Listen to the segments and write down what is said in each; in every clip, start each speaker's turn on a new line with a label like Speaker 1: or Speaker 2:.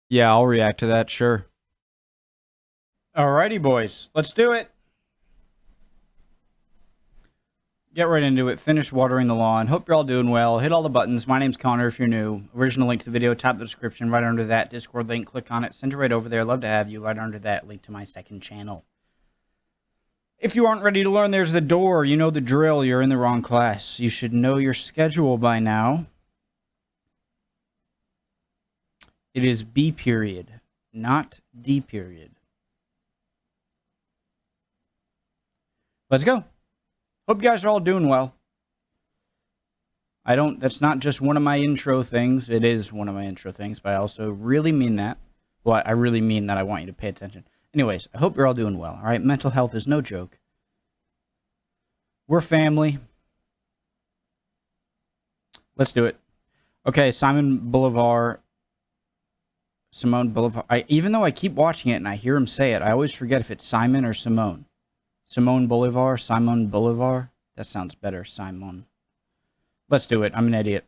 Speaker 1: Yeah, I'll react to that, sure. Alrighty, boys. Let's do it. Get right into it. Finish watering the lawn. Hope you're all doing well. Hit all the buttons. My name's Connor if you're new. Original link to the video, tap the description right under that. Discord link, click on it. Send it right over there. Love to have you. Right under that, link to my second channel. If you aren't ready to learn, there's the door. You know the drill. You're in the wrong class. You should know your schedule by now. It is B period, not D period. Let's go. Hope you guys are all doing well. That's not just one of my intro things. It is one of my intro things, but I also really mean that. Well, I really mean that I want you to pay attention. Anyways, I hope you're all doing well, all right? Mental health is no joke. We're family. Let's do it. Okay, Simon Bolivar. Simón Bolivar. Even though I keep watching it and I hear him say it, I always forget if it's Simon or Simón. Simón Bolivar, Simón Bolivar. That sounds better, Simón. Let's do it. I'm an idiot.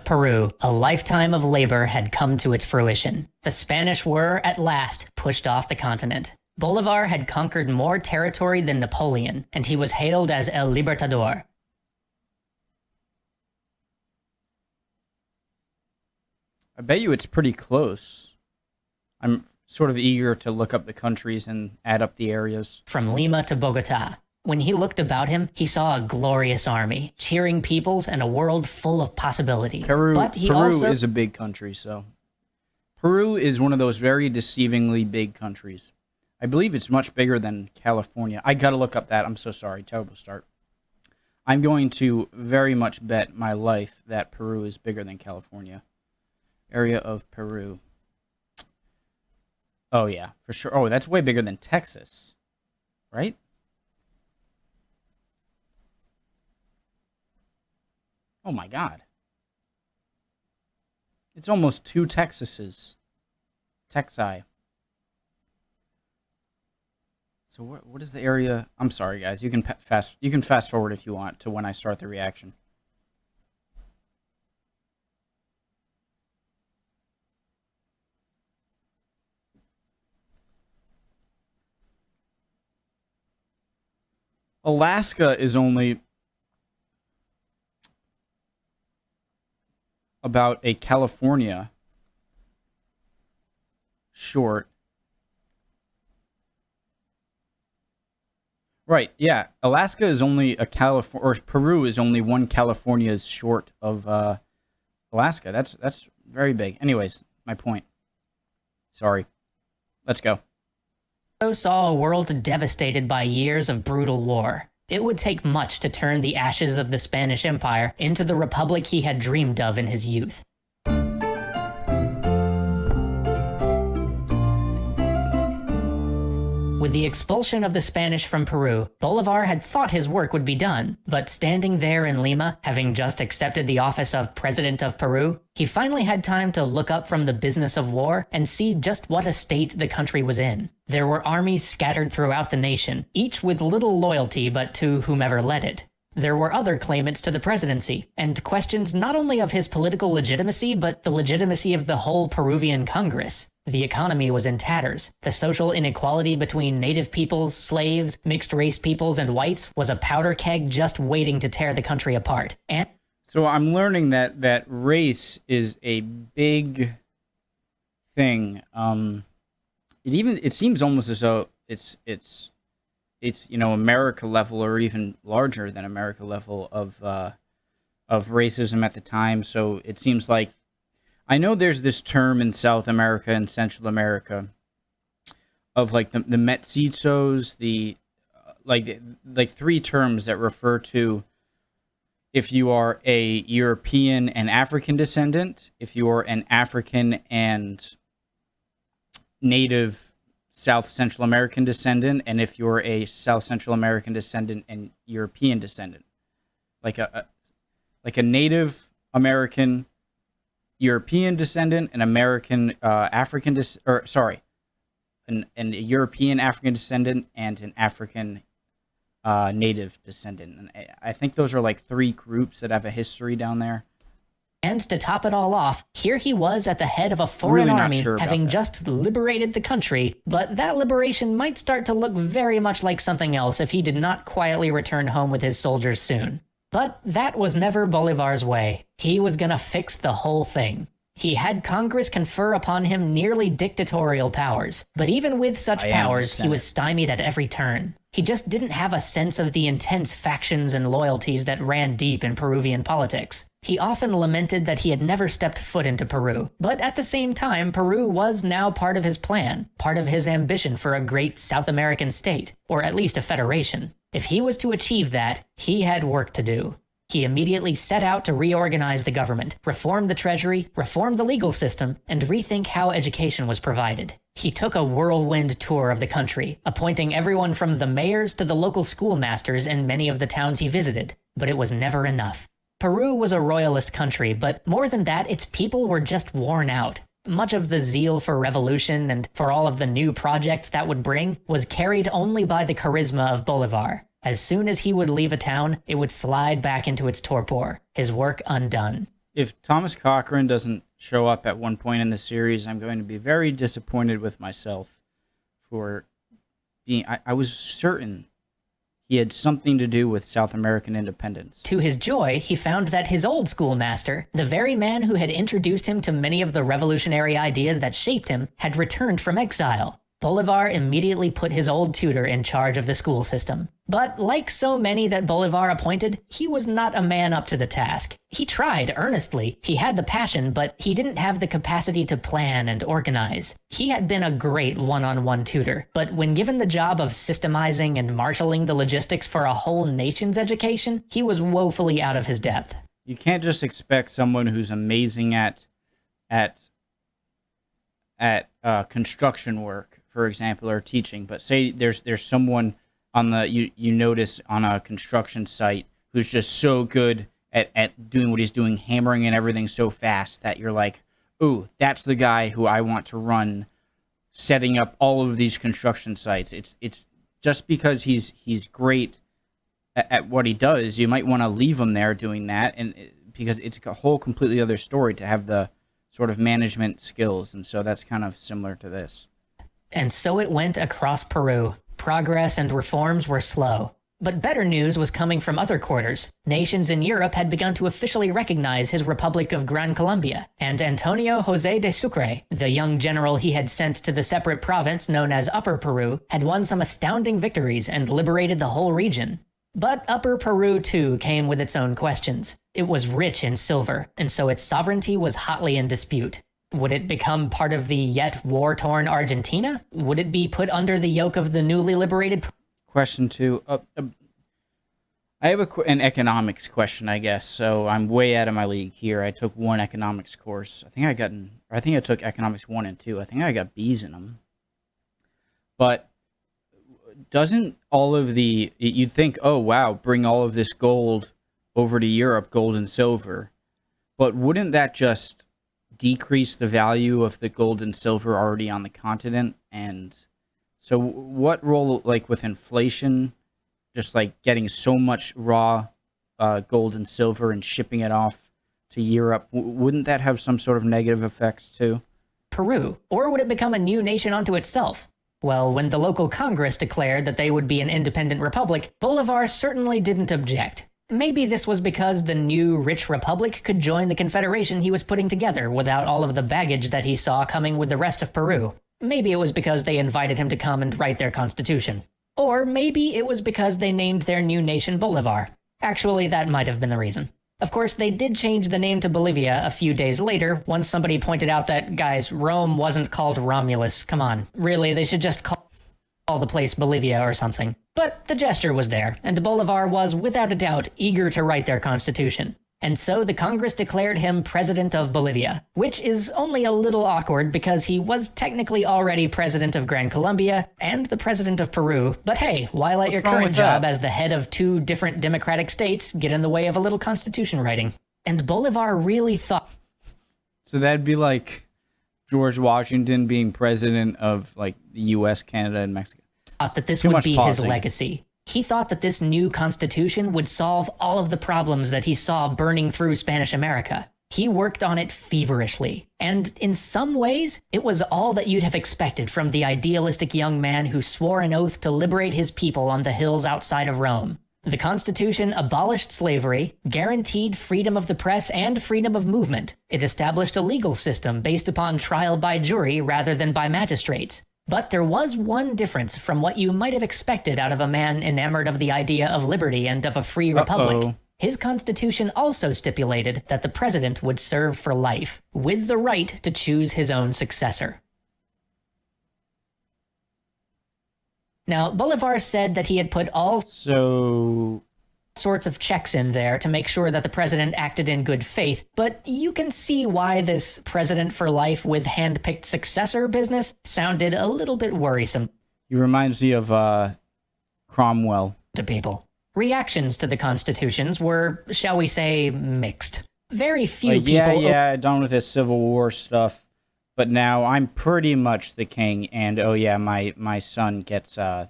Speaker 2: Peru, a lifetime of labor had come to its fruition. The Spanish were, at last, pushed off the continent. Bolivar had conquered more territory than Napoleon, and he was hailed as El Libertador.
Speaker 1: I bet you it's pretty close. I'm sort of eager to look up the countries and add up the areas.
Speaker 2: From Lima to Bogota. When he looked about him, he saw a glorious army, cheering peoples and a world full of possibility.
Speaker 1: Peru is a big country, so... Peru is one of those very deceivingly big countries. I believe it's much bigger than California. I gotta look up that. I'm so sorry. Terrible start. I'm going to very much bet my life that Peru is bigger than California. Area of Peru. Oh, yeah, for sure. Oh, that's way bigger than Texas, right? Oh, my God. It's almost 2 Texases. Texi. So what is the area? I'm sorry, guys. You can fast forward if you want to when I start the reaction. Alaska is only about a California short. Right, yeah. Alaska is only a California, or Peru is only one California's short of Alaska. That's very big. Anyways, my point. Sorry. Let's go.
Speaker 2: Saw a world devastated by years of brutal war. It would take much to turn the ashes of the Spanish Empire into the republic he had dreamed of in his youth. With the expulsion of the Spanish from Peru, Bolivar had thought his work would be done, but standing there in Lima, having just accepted the office of President of Peru, he finally had time to look up from the business of war and see just what a state the country was in. There were armies scattered throughout the nation, each with little loyalty but to whomever led it. There were other claimants to the presidency, and questions not only of his political legitimacy, but the legitimacy of the whole Peruvian Congress. The economy was in tatters. The social inequality between native peoples, slaves, mixed-race peoples, and whites was a powder keg just waiting to tear the country apart. And
Speaker 1: so I'm learning that race is a big thing. It seems almost as though it's America level or even larger than America level of racism at the time. So it seems like, I know there's this term in South America and Central America of like the mestizos, like 3 terms that refer to if you are a European and African descendant, if you are an African and native South Central American descendant, and if you're a South Central American descendant and European descendant. Like a Native American European descendant, an American African an European African descendant, and an African native descendant. And I think those are like 3 groups that have a history down there.
Speaker 2: And to top it all off, here he was at the head of a foreign
Speaker 1: Really not
Speaker 2: army,
Speaker 1: sure about
Speaker 2: having
Speaker 1: that.
Speaker 2: just liberated the country, but that liberation might start to look very much like something else if he did not quietly return home with his soldiers soon. But that was never Bolivar's way. He was gonna fix the whole thing. He had Congress confer upon him nearly dictatorial powers, but even with such powers, he was stymied at every turn. He just didn't have a sense of the intense factions and loyalties that ran deep in Peruvian politics. He often lamented that he had never stepped foot into Peru, but at the same time, Peru was now part of his plan, part of his ambition for a great South American state, or at least a federation. If he was to achieve that, he had work to do. He immediately set out to reorganize the government, reform the treasury, reform the legal system, and rethink how education was provided. He took a whirlwind tour of the country, appointing everyone from the mayors to the local schoolmasters in many of the towns he visited, but it was never enough. Peru was a royalist country, but more than that, its people were just worn out. Much of the zeal for revolution and for all of the new projects that would bring was carried only by the charisma of Bolivar. As soon as he would leave a town, it would slide back into its torpor, his work undone.
Speaker 1: If Thomas Cochrane doesn't show up at one point in the series, I'm going to be very disappointed with myself for being... I was certain he had something to do with South American independence.
Speaker 2: To his joy, he found that his old schoolmaster, the very man who had introduced him to many of the revolutionary ideas that shaped him, had returned from exile. Bolivar immediately put his old tutor in charge of the school system. But like so many that Bolivar appointed, he was not a man up to the task. He tried earnestly, he had the passion, but he didn't have the capacity to plan and organize. He had been a great one-on-one tutor, but when given the job of systemizing and marshaling the logistics for a whole nation's education, he was woefully out of his depth.
Speaker 1: You can't just expect someone who's amazing at construction work, for example, or teaching, but say there's someone on the you notice on a construction site who's just so good at doing what he's doing, hammering and everything so fast that you're like, ooh, that's the guy who I want to run setting up all of these construction sites. It's just because he's great at what he does, you might want to leave him there doing that, and because it's a whole completely other story to have the sort of management skills, and so that's kind of similar to this.
Speaker 2: And so it went across Peru. Progress and reforms were slow. But better news was coming from other quarters. Nations in Europe had begun to officially recognize his Republic of Gran Colombia, and Antonio José de Sucre, the young general he had sent to the separate province known as Upper Peru, had won some astounding victories and liberated the whole region. But Upper Peru, too, came with its own questions. It was rich in silver, and so its sovereignty was hotly in dispute. Would it become part of the yet war-torn Argentina? Would it be put under the yoke of the newly liberated...
Speaker 1: Question 2. I have an economics question, I guess, so I'm way out of my league here. I took one economics course. I think I took economics 1 and 2. I think I got B's in them. But doesn't all of the... You'd think, oh, wow, bring all of this gold over to Europe, gold and silver. But wouldn't that just decrease the value of the gold and silver already on the continent? And so what role, like with inflation, just like getting so much raw gold and silver and shipping it off to Europe, wouldn't that have some sort of negative effects too?
Speaker 2: Peru, or would it become a new nation unto itself? Well, when the local Congress declared that they would be an independent republic, Bolivar certainly didn't object. Maybe this was because the new rich republic could join the confederation he was putting together without all of the baggage that he saw coming with the rest of Peru. Maybe it was because they invited him to come and write their constitution. Or maybe it was because they named their new nation Bolivar. Actually, that might have been the reason. Of course, they did change the name to Bolivia a few days later, once somebody pointed out that, guys, Rome wasn't called Romulus. Come on. Really, they should just call the place Bolivia or something. But the gesture was there, and Bolivar was, without a doubt, eager to write their constitution. And so the Congress declared him President of Bolivia, which is only a little awkward because he was technically already President of Gran Colombia and the President of Peru. But hey, why let your current job as the head of 2 different democratic states get in the way of a little constitution writing? And Bolivar really thought...
Speaker 1: So that'd be like George Washington being president of like the U.S., Canada, and Mexico.
Speaker 2: That this would be his legacy. He thought that this new constitution would solve all of the problems that he saw burning through Spanish America. He worked on it feverishly, and in some ways, it was all that you'd have expected from the idealistic young man who swore an oath to liberate his people on the hills outside of Rome. The Constitution abolished slavery, guaranteed freedom of the press and freedom of movement. It established a legal system based upon trial by jury rather than by magistrates. But there was one difference from what you might have expected out of a man enamored of the idea of liberty and of a free republic. His constitution also stipulated that the president would serve for life, with the right to choose his own successor. Now, Bolivar said that he had put all sorts of checks in there to make sure that the president acted in good faith, but you can see why this president for life with hand-picked successor business sounded a little bit worrisome.
Speaker 1: He reminds me of Cromwell.
Speaker 2: To people. Reactions to the constitutions were, shall we say, mixed. Very few people...
Speaker 1: Yeah, done with this Civil War stuff, but now I'm pretty much the king, and my son gets the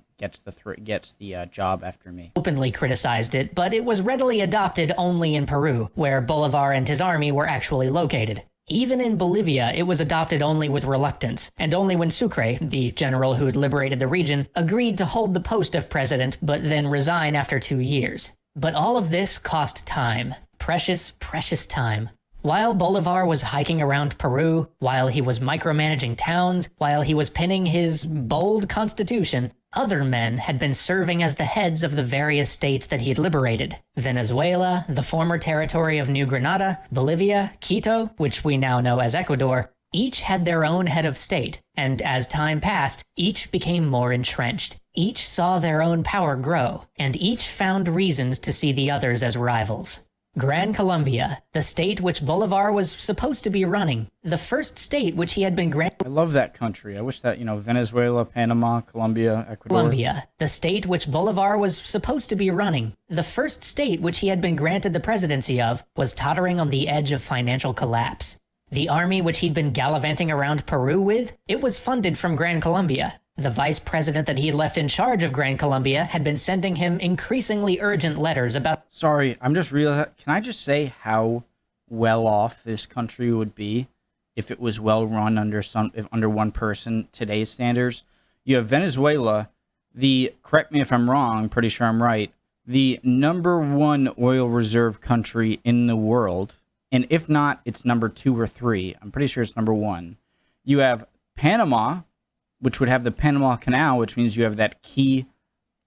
Speaker 1: job after me.
Speaker 2: Openly criticized it, but it was readily adopted only in Peru, where Bolivar and his army were actually located. Even in Bolivia, it was adopted only with reluctance, and only when Sucre, the general who had liberated the region, agreed to hold the post of president but then resign after 2 years. But all of this cost time. Precious, precious time. While Bolivar was hiking around Peru, while he was micromanaging towns, while he was pinning his bold constitution, other men had been serving as the heads of the various states that he'd liberated. Venezuela, the former territory of New Granada, Bolivia, Quito, which we now know as Ecuador, each had their own head of state, and as time passed, each became more entrenched. Each saw their own power grow, and each found reasons to see the others as rivals. Gran Colombia, the state which Bolivar was supposed to be running, the first state which he had been granted...
Speaker 1: I love that country. I wish that, Venezuela, Panama, Colombia, Ecuador...
Speaker 2: Colombia, the state which Bolivar was supposed to be running, the first state which he had been granted the presidency of, was tottering on the edge of financial collapse. The army which he'd been gallivanting around Peru with, it was funded from Gran Colombia. The vice president that he left in charge of Gran Colombia had been sending him increasingly urgent letters about...
Speaker 1: Sorry, I'm just realizing... Can I just say how well off this country would be if it was well run under one person, today's standards? You have Venezuela, correct me if I'm wrong, pretty sure I'm right, the #1 oil reserve country in the world. And if not, it's number 2 or 3. I'm pretty sure it's number 1. You have Panama, which would have the Panama Canal, which means you have that key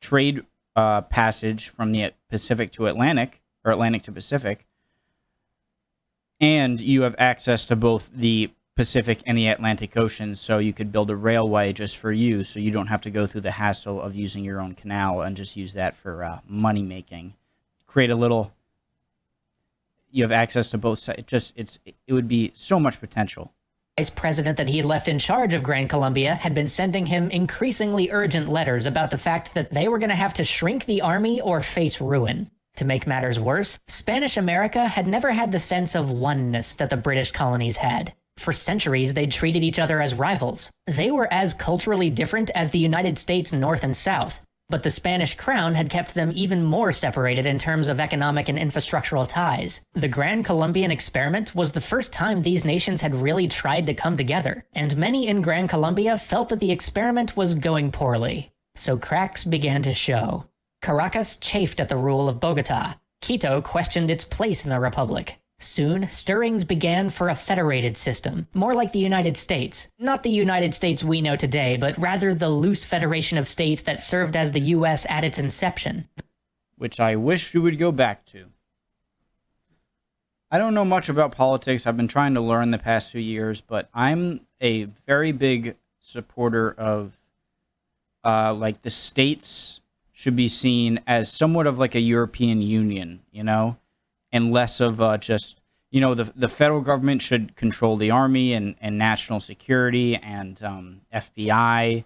Speaker 1: trade passage from the Pacific to Atlantic, or Atlantic to Pacific. And you have access to both the Pacific and the Atlantic Ocean, so you could build a railway just for you, so you don't have to go through the hassle of using your own canal and just use that for money making. Create a little... You have access to both sides. It would be so much potential.
Speaker 2: Vice president that he left in charge of Gran Colombia had been sending him increasingly urgent letters about the fact that they were going to have to shrink the army or face ruin. To make matters worse, Spanish America had never had the sense of oneness that the British colonies had. For centuries, they'd treated each other as rivals. They were as culturally different as the United States North and South. But the Spanish crown had kept them even more separated in terms of economic and infrastructural ties. The Gran Colombian experiment was the first time these nations had really tried to come together, and many in Gran Colombia felt that the experiment was going poorly. So cracks began to show. Caracas chafed at the rule of Bogota. Quito questioned its place in the republic. Soon, stirrings began for a federated system, more like the United States. Not the United States we know today, but rather the loose federation of states that served as the U.S. at its inception.
Speaker 1: Which I wish we would go back to. I don't know much about politics. I've been trying to learn the past few years, but I'm a very big supporter of, the states should be seen as somewhat of like a European Union, and less of just, the federal government should control the army and national security and FBI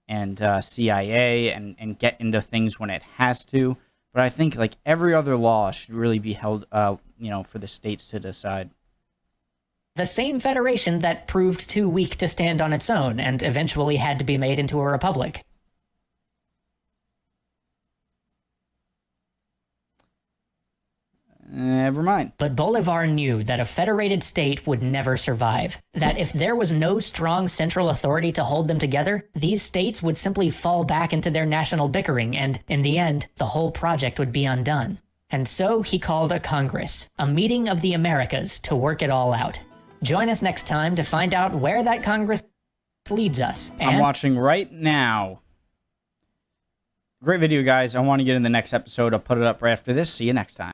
Speaker 1: and CIA and get into things when it has to. But I think like every other law should really be held, for the states to decide.
Speaker 2: The same federation that proved too weak to stand on its own and eventually had to be made into a republic.
Speaker 1: Never mind.
Speaker 2: But Bolivar knew that a federated state would never survive. That if there was no strong central authority to hold them together, these states would simply fall back into their national bickering, and in the end, the whole project would be undone. And so he called a Congress, a meeting of the Americas, to work it all out. Join us next time to find out where that Congress leads us.
Speaker 1: I'm watching right now. Great video, guys. I want to get in the next episode. I'll put it up right after this. See you next time.